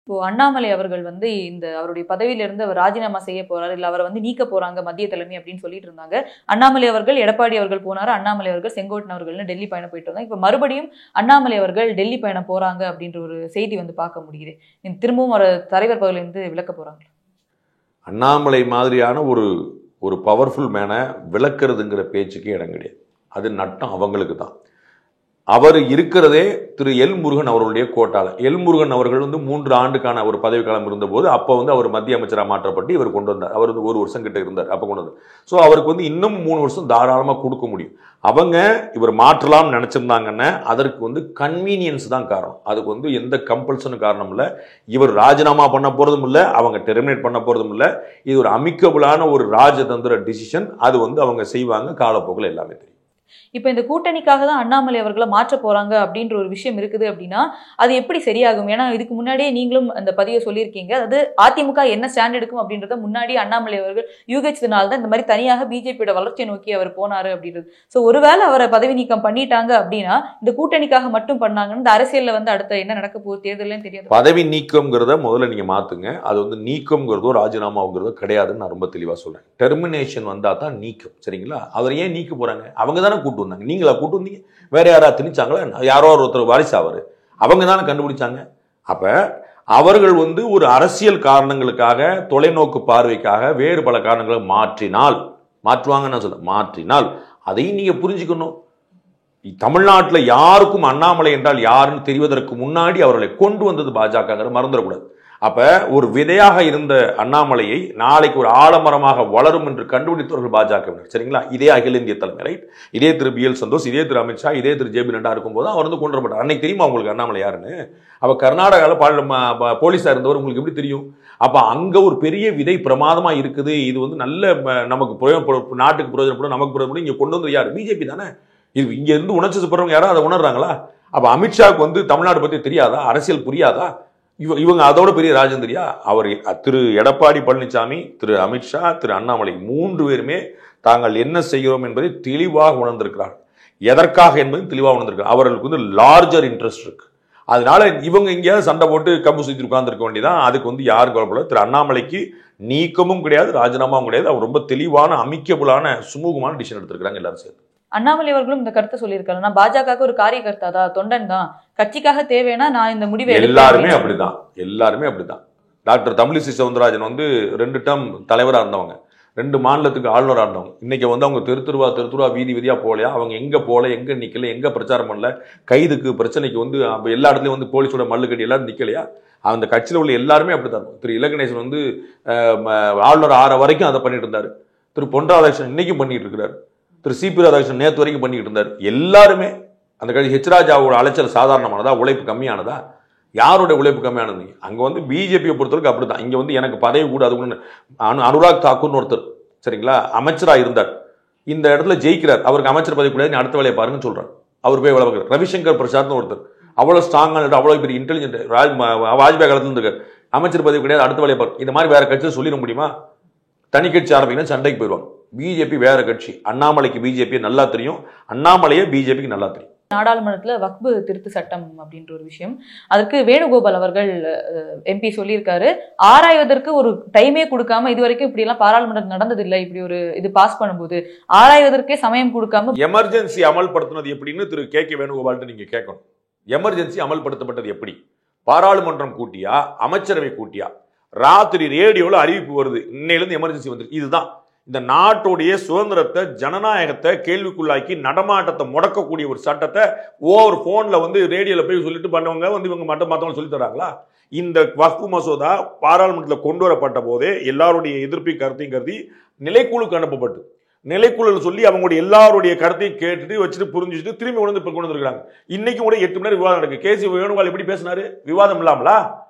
இப்போ அண்ணாமலை அவர்கள் வந்து இந்த அவருடைய பதவியிலிருந்து அவர் ராஜினாமா செய்ய போறாரு, இல்ல அவரை வந்து நீக்க போறாங்க மத்திய தலைமை அப்படின்னு சொல்லிட்டு இருந்தாங்க. அண்ணாமலை அவர்கள் எடப்பாடி அவர்கள் போனாரு, அண்ணாமலை அவர்கள் செங்கோட்டன் அவர்கள்னு டெல்லி பயணம் போயிட்டு வந்தாங்க. இப்ப மறுபடியும் அண்ணாமலை அவர்கள் டெல்லி பயணம் போறாங்க அப்படின்ற ஒரு செய்தி வந்து பார்க்க முடியுது. திரும்பவும் ஒரு தலைவர் பதவியிலிருந்து விலக்க போறாங்க. அண்ணாமலை மாதிரியான ஒரு ஒரு பவர்ஃபுல் மேனை விளக்குறதுங்கிற பேச்சுக்கு இடம் கிடையாது. அது நட்டம் அவங்களுக்கு தான். அவர் இருக்கிறதே திரு எல் முருகன் அவர்களுடைய கோட்டால. எல் முருகன் அவர்கள் வந்து 3 ஆண்டுக்கான ஒரு பதவிக்காலம் இருந்தபோது அப்போ வந்து அவர் மத்திய அமைச்சராக மாற்றப்பட்டு இவர் கொண்டு வந்தார். அவர் வந்து 1 வருஷம் கிட்ட இருந்தார் அப்போ கொண்டு வந்தார். ஸோ அவருக்கு வந்து இன்னும் 3 வருஷம் தாராளமாக கொடுக்க முடியும். அவங்க இவர் மாற்றலாம்னு நினைச்சிருந்தாங்கன்னா அதற்கு வந்து கன்வீனியன்ஸ் தான் காரணம். அதுக்கு வந்து எந்த கம்பல்சனும் காரணம் இல்லை. இவர் ராஜினாமா பண்ண போறதும் இல்லை, அவங்க டெர்மினேட் பண்ண போறதும் இல்லை. இது ஒரு அமிக்கபிளான ஒரு ராஜதந்திர டிசிஷன். அது வந்து அவங்க செய்வாங்க. காலப்போக்கில் எல்லாமே தெரியும். இப்ப இந்த கூட்டணிக்காக தான் அண்ணாமலை அவர்களை மாற்ற போறாங்க அப்படின்ற ஒரு விஷயம் இருக்குது அப்படின்னா அது எப்படி சரியாகும்? ஏன்னா இதுக்கு முன்னாடியே நீங்களும் அந்த பதிவை சொல்லியிருக்கீங்க. அதாவது அதிமுக என்ன ஸ்டாண்ட் எடுக்கும் அப்படின்றத முன்னாடி அண்ணாமலை அவர்கள் யூகிச்சதுனால தான் இந்த மாதிரி தனியாக பிஜேபியோட வளர்ச்சியை நோக்கி அவர் போனாரு அப்படின்றது. ஸோ ஒருவேளை அவரை பதவி நீக்கம் பண்ணிட்டாங்க அப்படின்னா இந்த கூட்டணிக்காக மட்டும் பண்ணாங்கன்னு இந்த அரசியல்ல வந்து அடுத்த என்ன நடக்க போகுது தேர்தலும் தெரியாது. பதவி நீக்கம்ங்கிறத முதல்ல நீங்க மாத்துங்க. அது வந்து நீக்கம்ங்கிறதோ ராஜினாமாங்கிறதோ கிடையாதுன்னு நான் ரொம்ப தெளிவா சொல்றேன். டெர்மினேஷன் வந்தா தான் நீக்கம். சரிங்களா? அவர் ஏன் நீக்க போறாங்க? அவங்க தானே கூட்டு வந்தாங்க. நீங்களா கூட்டு வந்தீங்க? வேற யாராவது திணிச்சாங்களா? யாரோ ஒருத்தர் வாரிசு அவரு, அவங்க தானே கண்டுபிடிச்சாங்க. அப்ப அவர்கள் வந்து ஒரு அரசியல் காரணங்களுக்காக, தொலைநோக்கு பார்வைக்காக வேறு பல காரணங்களை மாற்றுவாங்கன்னு சொல்ல மாற்றினால் அதையும் நீங்க புரிஞ்சுக்கணும். தமிழ்நாட்டில் யாருக்கும் அண்ணாமலை என்றால் யாருன்னு தெரிவதற்கு முன்னாடி அவர்களை கொண்டு வந்தது பாஜக, மறந்துடக்கூடாது. அப்ப ஒரு விதையாக இருந்த அண்ணாமலையை நாளைக்கு ஒரு ஆலமரமாக வளரும் என்று கண்டுபிடித்தவர்கள் பாஜகவினர். சரிங்களா? இதே அகில இந்திய தலைமை, ரைட்? இதே திரு BL சந்தோஷ், இதே திரு அமித்ஷா, இதே திரு JB நட்டா இருக்கும்போது அவர் வந்து கொண்டு வரப்பட்டார். அன்னைக்கு தெரியுமா உங்களுக்கு அண்ணாமலை யாருன்னு? அவ கர்நாடகாவில் போலீஸா இருந்தவர் உங்களுக்கு எப்படி தெரியும்? அப்ப அங்க ஒரு பெரிய விதை பிரமாதமா இருக்குது. இது வந்து நல்ல நமக்கு நாட்டுக்கு பிரயோஜனப்படும், நமக்கு பிரயோஜனப்படும். இங்க கொண்டு வந்து யார்? பிஜேபி தானே. இது இங்க இருந்து உணர்ச்சி போறவங்க யாரும் அதை உணர்றாங்களா? அப்ப அமித்ஷாவுக்கு வந்து தமிழ்நாடு பத்தி தெரியாதா? அரசியல் புரியாதா? இவங்க அதோட பெரிய ராஜேந்திரியா? அவர் திரு எடப்பாடி பழனிசாமி, திரு அமித்ஷா, திரு அண்ணாமலை 3 பேருமே தாங்கள் என்ன செய்கிறோம் என்பதை தெளிவாக உணர்ந்திருக்கிறார்கள். எதற்காக என்பது தெளிவாக உணர்ந்திருக்கிறார். அவர்களுக்கு வந்து லார்ஜர் இன்ட்ரெஸ்ட் இருக்கு. அதனால இவங்க எங்கேயாவது சண்டை போட்டு கம்பு சுத்தி உட்கார்ந்துருக்க வேண்டியதான். அதுக்கு வந்து யாரும் கவலைப்படாது. திரு அண்ணாமலைக்கு நீக்கமும் கிடையாது, ராஜினாமாவும் கிடையாது. அவர் ரொம்ப தெளிவான, அமிக்கபிளான, சுமூகமான டிசிஷன் எடுத்திருக்கிறாங்க எல்லாரும் சேர்ந்து. அண்ணாமலை அவர்களும் இந்த கருத்தை சொல்லியிருக்காரு. நான் பாஜக ஒரு காரியகர்த்தா தான், தொண்டன் தான், கட்சிக்காக தேவைன்னா நான் இந்த முடிவை எல்லாருமே அப்படிதான். டாக்டர் தமிழிசை சவுந்தரராஜன் வந்து 2 டேர்ம் தலைவராக இருந்தவங்க, 2 மாநிலத்துக்கு ஆளுநராக இருந்தவங்க. இன்னைக்கு வந்து அவங்க தெருத்துருவா வீதியா போகலையா? அவங்க எங்க போல, எங்க நிக்கல, எங்க பிரச்சாரம் பண்ணல, கைதுக்கு பிரச்சனைக்கு வந்து எல்லா இடத்துலயும் வந்து போலீஸோட மல்லு கட்டி எல்லாரும் நிக்கலையா? அந்த கட்சியில் உள்ள எல்லாருமே அப்படித்தான். திரு இலகணேசன் வந்து ஆளுநர் ஆற வரைக்கும் அதை பண்ணிட்டு இருந்தாரு. திரு பொன் ராதாகிருஷ்ணன் இன்னைக்கும் பண்ணிட்டு இருக்கிறாரு. திரு CP ராதாகிருஷ்ணன் நேற்று வரைக்கும் பண்ணிட்டு இருந்தார். எல்லாருமே அந்த கட்சி. H ராஜாவோட அலைச்சல் சாதாரணமானதா? உழைப்பு கம்மியானதா? யாருடைய உழைப்பு கம்மியானது? அங்க வந்து பிஜேபியை பொறுத்தவரைக்கும் அப்படித்தான். இங்க வந்து எனக்கு பதவி கூட அது அனுராக் தாக்கூர்னு ஒருத்தர், சரிங்களா, அமைச்சராக இருந்தார். இந்த இடத்துல ஜெயிக்கிறார். அவருக்கு அமைச்சர் பதவி கூடாது, அடுத்த வேலையை பாருங்கன்னு சொல்றாரு. அவர் போய் வேலை பார்க்கிறார். ரவிசங்கர் பிரசாத்னு ஒருத்தர், அவ்வளவு ஸ்ட்ராங்கான, அவ்வளவு பெரிய இன்டெலிஜென்ட், வாஜ்பாய் காலத்துல இருக்கார். அமைச்சர் பதவி கிடையாது, அடுத்த வேலையை பாருங்க. இந்த மாதிரி வேற கட்சியில் சொல்லிட முடியுமா? தனி கட்சி ஆரம்பிக்கணும், சண்டைக்கு போயிடுவாங்க. பிஜேபி வேற கட்சி. அண்ணாமலைக்கு பிஜேபி நல்லா தெரியும், அண்ணாமலையே பிஜேபிக்கு நல்லா தெரியும். நாடாளுமன்றத்தில் வக்பு திருத்த சட்டம் அப்படின்ற ஒரு விஷயம், அதற்கு வேணுகோபால் அவர்கள் MP சொல்லியிருக்காரு, ஆராய்வதற்கு ஒரு டைமே கொடுக்காம, இது வரைக்கும் இப்படி எல்லாம் பாராளுமன்றம் நடந்ததில்லை. இப்படி ஒரு இது பாஸ் பண்ணும்போது ஆராய்வதற்கே சமயம் கொடுக்காம எமர்ஜென்சி அமல்படுத்தினது எப்படின்னு திரு KK வேணுகோபால் நீங்க கேட்கணும். எமர்ஜென்சி அமல்படுத்தப்பட்டது எப்படி? பாராளுமன்றம் கூட்டியா, அமைச்சரவை கூட்டியா? ராத்திரி ரேடியோவில் அறிவிப்பு வருது, இன்னையிலிருந்து எமர்ஜென்சி வந்து. இதுதான் இந்த நாட்டுடைய சுதந்திரத்தை, ஜனநாயகத்தை கேள்விக்குள்ளாக்கி நடமாட்டத்தை முடக்கக்கூடிய ஒரு சட்டத்தை ஓவர் போன்ல வந்து ரேடியோல போய் சொல்லிட்டு பண்ணவங்க வந்து இவங்க மற்றவங்க சொல்லி தராங்களா? இந்த வக்ஃபு மசோதா பாராளுமன்றத்தில் கொண்டு வரப்பட்ட போதே எல்லாருடைய எதிர்ப்பையும் கருத்தையும் கருதி நிலைக்குழுக்கு அனுப்பப்பட்டு, நிலைக்குழு சொல்லி அவங்களுடைய எல்லாருடைய கருத்தையும் கேட்டுட்டு வச்சுட்டு புரிஞ்சுட்டு திரும்பி கொண்டு வந்துருக்காங்க. இன்னைக்கு கூட 8 மணி நேரம் விவாதம் நடக்கு. KC வேணுகோபால் எப்படி பேசினாரு? விவாதம் இல்லாமலா?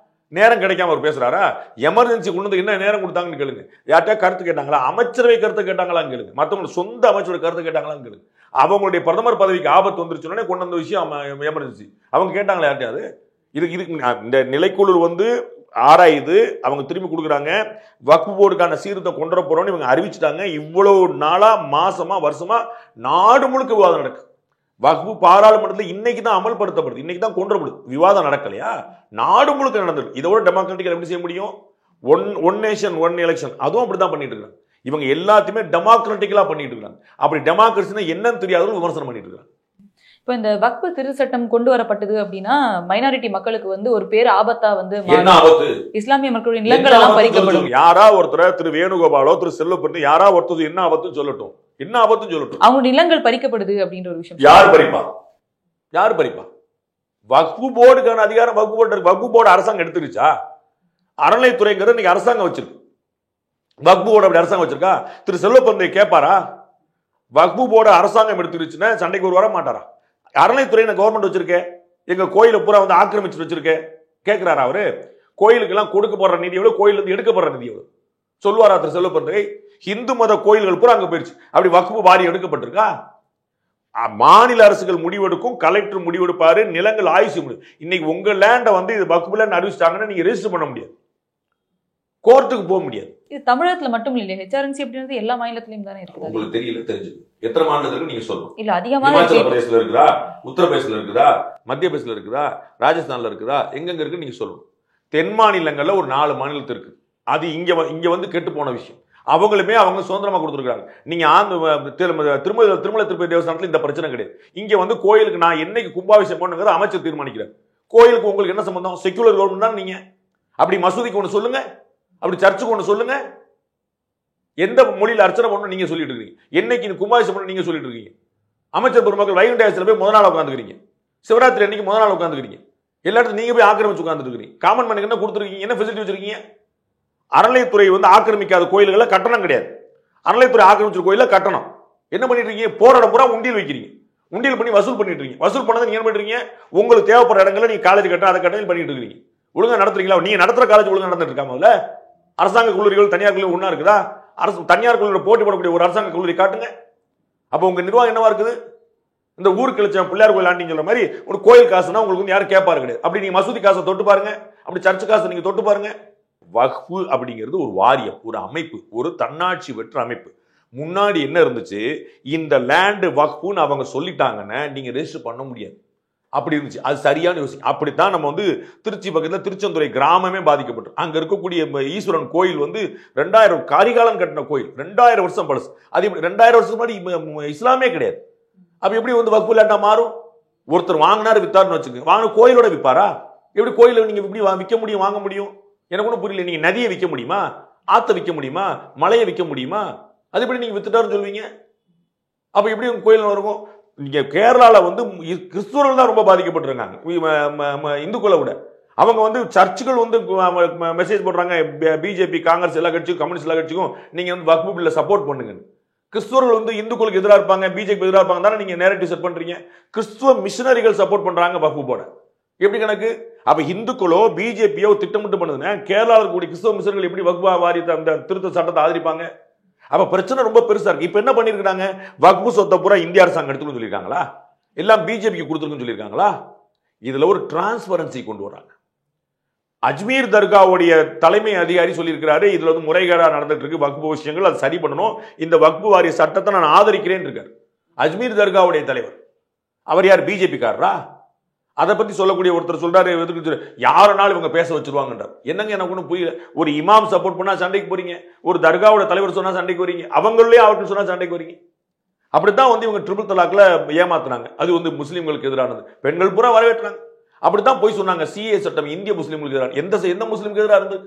நேரம் கிடைக்காம அவர் பேசுறாரா? எமர்ஜென்சி கொண்டு வந்து என்ன நேரம் கொடுத்தாங்கன்னு கேளுங்க. யார்கிட்ட கருத்து கேட்டாங்களா? அமைச்சரவை கருத்து கேட்டாங்களான்னு கேளுங்க. மற்றவங்க சொந்த அமைச்சரோட கருத்து கேட்டாங்களான்னு கேளுங்க. அவங்களுடைய பிரதமர் பதவிக்கு ஆபத்து வந்துருச்சுன்னே கொண்டு வந்த விஷயம் எமர்ஜென்சி. அவங்க கேட்டாங்களா யார்ட்டையாவது? இதுக்கு இந்த நிலைக்குழு வந்து ஆராயுது, அவங்க திரும்பி கொடுக்குறாங்க. வக்ஃபு போர்டுக்கான சீர்திருத்தம் கொண்டு வர போறோம்னு இவங்க அறிவிச்சுட்டாங்க. இவ்வளவு நாளா, மாசமா, வருஷமா நாடு முழுக்க விவாதம் நடக்கு. வக்ஃபு பாராளுமன்றத்தில் இன்னைக்கு தான் அமல்படுத்தப்படுது, இன்னைக்கு தான் கொண்டுப்படுது. விவாதம் நடக்கலையா? நாடு முழுக்க நடந்திருக்கு. இதோட டெமோக்ராட்டிக்கா எப்படி செய்ய முடியும்? ஒன் நேஷன் ஒன் எலெக்ஷன், அதுவும் அப்படிதான் பண்ணிட்டு இருக்காங்க. இவங்க எல்லாத்தையுமே டெமோக்ராட்டிக்கலா பண்ணிட்டு இருக்காங்க. அப்படி டெமோக்ரஸினா என்னன்னு தெரியாதவங்க விமர்சனம் பண்ணிட்டு இருக்காங்க. இப்போ இந்த வக்ஃபு திருச்சட்டம் கொண்டு வரப்பட்டது அப்படின்னா மைனாரிட்டி மக்களுக்கு வந்து ஒரு பேர் ஆபத்தா வந்து என்ன ஆபத்து? இஸ்லாமிய மக்களுடைய நிலங்கள் எல்லாம் பறிக்கப்படும். யாரா ஒருத்தர் திரு வேணுகோபாலோ திரு செல்வப்பண்ணி யாரா ஒருத்தர் என்ன ஆபத்துன்னு சொல்லட்டும், என்ன ஆபத்துன்னு சொல்லட்டும். அவங்க நிலங்கள் பறிக்கப்படுது அப்படின்ற ஒரு விஷயம் யார் பறிப்பா? யார் பறிப்பா? வக்ஃபு போர்டுக்கான அதிகாரம் வக்ஃபு போர்டு அரசாங்கம் எடுத்துருச்சா? அறநிலைத்துறைங்கிறது இன்னைக்கு அரசாங்கம் வச்சிருக்கு. வக்ஃபு போர்டு அப்படி அரசாங்கம் வச்சிருக்கா? திரு செல்வப்பண்ணி கேட்பாரா? வக்ஃபு போர்டு அரசாங்கம் எடுத்துருச்சுன்னா சண்டைக்கு ஒரு வர மாட்டாரா? அறநிலைத்துறை கவர்மெண்ட் வச்சிருக்கேன், எங்க கோயிலை பூரா வந்து ஆக்கிரமிச்சு வச்சிருக்கேன் கேட்கிறாரா? அவரு கோயிலுக்கு எல்லாம் கொடுக்கப்படுற நிதி எவ்வளவு, கோயில இருந்து எடுக்கப்படுற நிதி எவ்வளவு சொல்லுவாரா திரு செல்வப்பண்ணி? இந்து மத கோயில்கள் பூரா அங்க போயிடுச்சு. அப்படி வக்ஃபு வாரி எடுக்கப்பட்டிருக்கா? மாநில அரசுகள் முடிவெடுக்கும், கலெக்டர் முடிவெடுப்பாரு, நிலங்கள் ஆயுசு முடியும். இன்னைக்கு உங்க லேண்ட வந்து இது வக்ஃபு லேண்ட் அறிவிச்சிட்டாங்கன்னா நீங்க ரெஜிஸ்டர் பண்ண முடியாது, கோர்ட்டுக்கு போக முடியாது. இது தமிழகத்துல மட்டும் இல்லையா? ஹெச்ஆர்என்சி அப்படின்றது எல்லா மாநிலத்திலயும் தானே இருக்குது. உங்களுக்கு தெரியல, தெரிஞ்சுக்கு. எத்தனை மாநிலத்துக்கு நீங்க சொல்லணும்? இல்ல அதிகமான இமாச்சல பிரதேசல இருக்குதா, உத்தரப்பிரதேசல இருக்குதா, மத்திய பிரதேசல இருக்குதா, ராஜஸ்தான்ல இருக்குதா, எங்கெங்க இருக்கு நீங்க சொல்லணும். தென் மாநிலங்கள்ல ஒரு 4 மாநிலத்து இருக்கு. அது இங்க வந்து கெட்டு போன விஷயம். அவங்களுமே அவங்க சுதந்திரமா கொடுத்துருக்காங்க. நீங்க திருமலை திருப்பதி தேவஸ்தானத்துல இந்த பிரச்சனை கிடையாது. இங்க வந்து கோயிலுக்கு நான் என்னைக்கு கும்பாபிஷேகம் பண்ணுங்கிறத அமைச்சர் தீர்மானிக்கிறார். கோயிலுக்கு உங்களுக்கு என்ன சம்பந்தம்? செக்குலர் கவர்மெண்ட் தான் நீங்க. அப்படி மசூதிக்கு ஒண்ணு சொல்லுங்க, அப்படி சர்ச்சுக்கு ஒண்ணு சொல்லுங்க. எந்த மொழியில அர்ச்சனை பண்ணணும் நீங்க சொல்லிட்டு இருக்கீங்க? என்னைக்கு கும்பாபிஷேகம் பண்ணணும் நீங்க சொல்லிட்டு இருக்கீங்க? அமைச்சர் பெருமக்கள் வைகுண்டேசத்துல போய் முதல் நாள் உட்காந்துக்கிறீங்க, சிவராத்திரி அன்னைக்கு முதல் நாள் உட்காந்துக்கிறீங்க, எல்லா இடத்துல நீங்க போய் ஆக்கிரமிச்சு உட்கார்ந்துட்டு இருக்கீங்க. காமன் மேனுக்கு என்ன கொடுத்துருக்கீங்க? என்ன ஃபெசிலிட்டி வச்சிருக்கீங்க? அறநிலைத்துறை வந்து ஆக்கிரமிக்காத கோயில்கள கட்டணம் கிடையாது. அறநிலைத்துறை ஆக்கிரமிச்ச கோயில கட்டணம். என்ன பண்ணிட்டு இருக்கீங்க? போராட பூரா உண்டியல் வைக்கிறீங்க, உண்டியல் பண்ணி வசூல் பண்ணிட்டு இருக்கீங்க. வசூல் பண்ணதை நீங்க என்ன பண்றீங்க? உங்களுக்கு தேவைப்படுற இடங்கள்ல நீங்க காலேஜ் கட்ட அதை கட்டணம் பண்ணிட்டு இருக்கீங்க. ஒழுங்கா நடத்துறீங்களா? நீங்க நடத்துற காலேஜ் ஒழுங்கா நடந்துட்டு இருக்காமல? அரசாங்க கல்லூரிகள் தனியார் கல்லூரி ஒண்ணா இருக்குதா? அரசு தனியார் கல்லூரியில் போட்டி போடக்கூடிய ஒரு அரசாங்க கல்லூரி காட்டுங்க. அப்ப உங்க நிர்வாகம் என்னவா இருக்குது? இந்த ஊருக்கு கழிச்ச பிள்ளையார் கோயில் ஆண்டின்னு சொல்ற மாதிரி ஒரு கோயில் காசுனா உங்களுக்கு வந்து யாரும் கேட்பாரு கிடையாது. அப்படி நீங்க மசூதி காசை தொட்டு பாருங்க, அப்படி சர்ச்சு காசை நீங்க தொட்டு பாருங்க. வக்ஃபு அப்படிங்கிறது ஒரு வாரியம், ஒரு அமைப்பு, ஒரு தன்னாட்சி பெற்ற அமைப்பு. முன்னாடி என்ன இருந்துச்சு? இந்த லேண்ட் வக்ஃபுன்னு அவங்க சொல்லிட்டாங்கன்னா நீங்க ரெஜிஸ்டர் பண்ண முடியாது. அப்படி இருந்துச்சு. அது சரியான யோசிக்கும். அப்படித்தான் நம்ம வந்து திருச்சி பக்கத்தில் திருச்செந்துறை கிராமமே பாதிக்கப்பட்டு அங்க இருக்கக்கூடிய ஈஸ்வரன் கோயில் வந்து 2000 காரிகாலம் கட்டின கோயில், 2000 வருஷம் பழசு. அது 2000 வருஷம் முன்னாடி இஸ்லாமே கிடையாது. அப்ப எப்படி வந்து வக்ஃபு லேண்டா மாறும்? ஒருத்தர் வாங்கினாரு வித்தாருன்னு வச்சுக்கோங்க, வாங்கின கோயிலோட விற்பாரா? எப்படி கோயில நீங்க எப்படி விற்க முடியும், வாங்க முடியும்? எனக்கு ஒன்றும் புரியல. நீங்க நதியை விற்க முடியுமா? ஆத்த விற்க முடியுமா? மலையை விற்க முடியுமா? அது எப்படி நீங்க வித்துட்டாருன்னு சொல்லுவீங்க? அப்ப எப்படி உங்க கோயில் இருக்கும்? நீங்க கேரளால வந்து கிறிஸ்துவர்கள் தான் ரொம்ப பாதிக்கப்பட்டிருக்காங்க இந்துக்களை விட. அவங்க வந்து சர்ச்சுகள் வந்து மெசேஜ் போடுறாங்க, பிஜேபி காங்கிரஸ் எல்லா கட்சிக்கும் கம்யூனிஸ்ட் எல்லா கட்சிக்கும் நீங்க வந்து வக்ஃபு பில்ல சப்போர்ட் பண்ணுங்க. கிறிஸ்துவர்கள் வந்து இந்துக்களுக்கு எதிராக இருப்பாங்க, பிஜேபி எதிராக இருப்பாங்க தானே நீங்க நேரட்டிவ் செட் பண்றீங்க. கிறிஸ்துவ மிஷனரிகள் சப்போர்ட் பண்றாங்க வக்ஃபு போர்ட. எப்படி கணக்கு? அப்ப இந்துக்களோ பிஜேபியோ திட்டமிட்டு பண்ணுதுன்னா கேரளாவில் இருக்கக்கூடிய கிறிஸ்துவ மிஷனர்கள் எப்படி வக்ஃபு வாரியத்தை அந்த திருத்த சட்டத்தை ஆதரிப்பாங்க? அப்ப பிரச்சனை ரொம்ப பெருசா இருக்கு. இப்ப என்ன பண்ணிருக்காங்க? வக்ஃபு சொத்தை பூரா இந்திய அரசாங்கம் எடுத்துக்கணும்னு சொல்லியிருக்காங்களா? எல்லாம் பிஜேபிக்கு கொடுத்துருக்குன்னு சொல்லியிருக்காங்களா? இதுல ஒரு டிரான்ஸ்பரன்சி கொண்டு வர்றாங்க. அஜ்மீர் தர்காவுடைய தலைமை அதிகாரி சொல்லியிருக்கிறாரு, இதுல வந்து முறைகேடா நடந்துட்டு இருக்கு வக்ஃபு விஷயங்கள், அது சரி பண்ணணும், இந்த வக்ஃபு வாரிய சட்டத்தை நான் ஆதரிக்கிறேன் இருக்காரு அஜ்மீர் தர்காவுடைய தலைவர். அவர் யார்? பிஜேபி காரரா? அதை பத்தி சொல்லக்கூடிய ஒருத்தர் சொல்றாரு, யாருனாலும் இவங்க பேச வச்சிருவாங்கன்றார். என்னங்க எனக்கு ஒன்றும் புரியல. ஒரு இமாம் சப்போர்ட் பண்ணா சண்டைக்கு போறீங்க, ஒரு தர்காவோட தலைவர் சொன்னா சண்டைக்கு வரீங்க, அவங்களே அவர்கள் சொன்னா சண்டைக்கு வரீங்க. அப்படித்தான் வந்து இவங்க ட்ரிபிள் தலாக்ல ஏமாத்துனாங்க. அது வந்து முஸ்லீம்களுக்கு எதிரானது, பெண்கள் பூரா வரவேற்றாங்க. அப்படித்தான் போய் சொன்னாங்க சிஏ சட்டம் இந்திய முஸ்லீம்களுக்கு எதிரான. எந்த முஸ்லீமுக்கு எதிராக இருந்தது?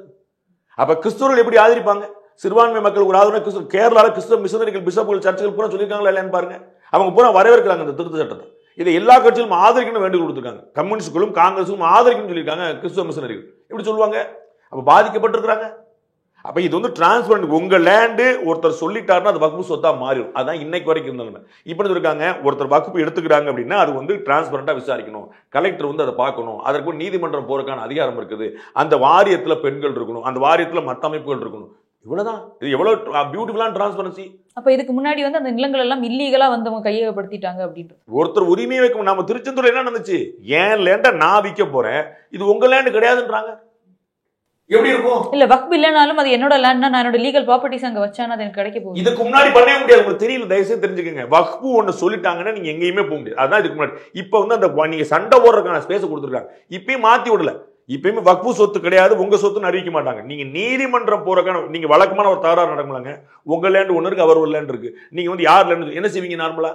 அப்ப கிறிஸ்தவர்கள் எப்படி ஆதரிப்பாங்க? சிறுபான்மை மக்கள் ஒரு ஆதரவு கேரளால கிறிஸ்தவ மிஷனரிகள் பிஷப்புகள் சர்ச்சுகள் பூரா சொல்லியிருக்காங்களா இல்லையான்னு பாருங்க. அவங்க பூரா வரவேற்கிறாங்க இந்த திருத்த சட்டத்தை. இதை எல்லா கட்சிகளும் ஆதரிக்கணும் வேண்டுகோள் கொடுத்துருக்காங்க. கம்யூனிஸ்டுகளும் காங்கிரஸும் ஆதரிக்கணும்னு சொல்லியிருக்காங்க கிறிஸ்துவ மிஷனரிகள். எப்படி சொல்லுவாங்க? அப்ப பாதிக்கப்பட்டிருக்கிறாங்க. அப்ப இது வந்து டிரான்ஸ்பரண்ட். உங்க லேண்டு ஒருத்தர் சொல்லிட்டாருன்னா அது வக்ஃபு சொத்தா மாறிடும். அதான் இன்னைக்கு வரைக்கும் இருந்தாங்க. இப்படி இருக்காங்க, ஒருத்தர் வக்ஃபு எடுத்துக்கிறாங்க அப்படின்னா அது வந்து டிரான்ஸ்பரண்டா விசாரிக்கணும், கலெக்டர் வந்து அதை பார்க்கணும், அதற்கு நீதிமன்றம் போறதுக்கான அதிகாரம் இருக்குது, அந்த வாரியத்துல பெண்கள் இருக்கணும், அந்த வாரியத்துல மற்ற அமைப்புகள் இருக்கணும். இவ்வளவுதான். இது எவ்வளவு பியூட்டிஃபுல்லான டிரான்ஸ்பரன்சி. அப்ப இதுக்கு முன்னாடி வந்து அந்த நிலங்கள் எல்லாம் இல்லீகலா வந்து அவங்க கையகப்படுத்திட்டாங்க அப்படின்னு ஒருத்தர் உரிமையை வைக்க. நம்ம திருச்செந்தூர் என்ன நடந்துச்சு? ஏன் லேண்ட நான் விற்க போறேன், இது உங்க லேண்ட் கிடையாதுன்றாங்க. எப்படி இருக்கும்? இல்ல வக்ஃப் இல்லனாலும் அது என்னோட லேண்ட்னா நான் என்னோட லீகல் ப்ராப்பர்ட்டிஸ் அங்க வச்சானா அது எனக்கு கிடைக்க போகுது. இதுக்கு முன்னாடி பண்ணவே முடியாது. உங்களுக்கு தெரியல, தயவுசெய்து தெரிஞ்சுக்கங்க. வக்ஃப் ஒன்னு சொல்லிட்டாங்கன்னா நீங்க எங்கேயுமே போக முடியாது. அதான் இதுக்கு முன்னாடி. இப்ப வந்து அந்த நீங்க சண்டை போடுறதுக்கான ஸ்பேஸ் கொடுத்துருக்காங்க. இப்பயும் மாத்தி விடல. இப்பயுமே வக்ஃபு சொத்து கிடையாது, உங்க சொத்துன்னு அறிவிக்க மாட்டாங்க. நீங்க நீதிமன்றம் போறக்கான நீங்க வழக்கமான ஒரு தகராறு நடக்கலாங்க. உங்க லேண்ட் ஒண்ணு இருக்கு, அவர் ஒரு லேண்ட் இருக்கு. நீங்க வந்து யார் லேண்ட் என்ன செய்வீங்க? நார்மலா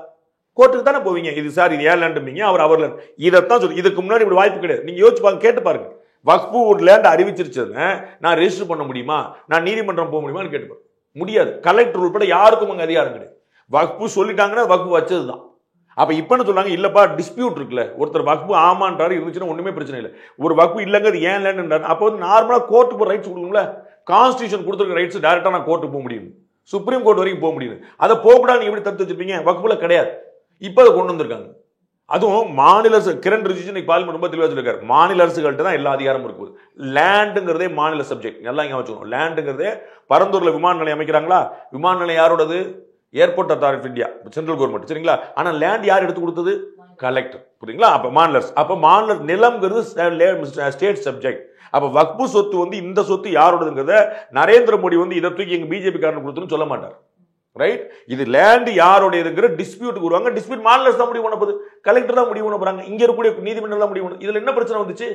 கோர்ட்டுக்கு தானே போவீங்க. இது சார் இது ஏன் லேண்டுமீங்க, அவர் லேண்ட். இதைத்தான் சொல்லி இதுக்கு முன்னாடி இப்படி வாய்ப்பு கிடையாது. நீங்க யோசிச்சு பாருங்க, கேட்டு பாருங்க. வக்ஃபு ஒரு லேண்ட் அறிவிச்சிருச்சுன்னு நான் ரெஜிஸ்டர் பண்ண முடியுமா, நான் நீதிமன்றம் போக முடியுமான்னு கேட்டு முடியாது. கலெக்டர் உட்பட யாருக்கும் அங்க அதிகாரம் கிடையாது. வக்ஃபு சொல்லிட்டாங்கன்னா வக்ஃபு வச்சதுதான். அப்ப இப்ப என்ன சொல்றாங்க, இல்லப்பா டிஸ்பியூட் இருக்குல்ல, ஒருத்தர் வக்ஃபு ஆமான்றாரு இருந்துச்சுன்னா ஒண்ணுமே பிரச்சனை இல்லை. ஒரு வக்ஃபு இல்லங்க அது ஏன் லேண்ட், அப்ப வந்து நார்மலா கோர்ட்டுக்கு போற ரைட்ஸ் கொடுக்கும்ல. கான்ஸ்டிடியூஷன் கொடுத்துருக்க ரைட்ஸ் டைரக்டா நான் கோர்ட்டுக்கு போக முடியும், சுப்ரீம் கோர்ட் வரைக்கும் போக முடியும். அதை போகக்கூடாது நீங்க எப்படி தடுத்து வச்சிருப்பீங்க? வக்ஃபுல கிடையாது. இப்ப அதை கொண்டு வந்திருக்காங்க. அதுவும் மாநில அரசு கிரண் ரிஜிஜு இன்னைக்கு பார்லிமெண்ட் ரொம்ப தெளிவா சொல்லிருக்காரு. மாநில அரசுகள்ட்ட தான் எல்லா அதிகாரமும் இருக்குது. லேண்டுங்கிறதே மாநில சப்ஜெக்ட். எல்லாம் இங்க வச்சுக்கணும். லேண்டுங்கிறதே பரந்தூர்ல விமான நிலையம் அமைக்கிறாங்களா, விமான நிலையம் யாரோடது? Airport authority of India, central government. சரிங்களா? ஆனா லேண்ட் யார் எடுத்து கொடுத்தது? கலெக்டர். புரியுங்களா? அப்ப மாநில அரசு. அப்ப மாநில நிலம்ங்கிறது ஸ்டேட் சப்ஜெக்ட். அப்ப வக்ஃபு சொத்து வந்து இந்த சொத்து யாரோடதுங்கிறத நரேந்திர மோடி வந்து இதை தூக்கி எங்க பிஜேபி காரன் கொடுத்துன்னு சொல்ல மாட்டார். ரைட்? இது லேண்ட் யாரோடையதுங்கிற டிஸ்பியூட் வருவாங்க. டிஸ்பியூட் மாநில அரசு தான் முடிவு பண்ண போகுது, கலெக்டர் தான் முடிவு பண்ண போறாங்க. இங்க இருக்கக்கூடிய நீதிமன்றம் தான் முடிவு பண்ண. இதுல என்ன பிரச்சனை வந்துச்சு?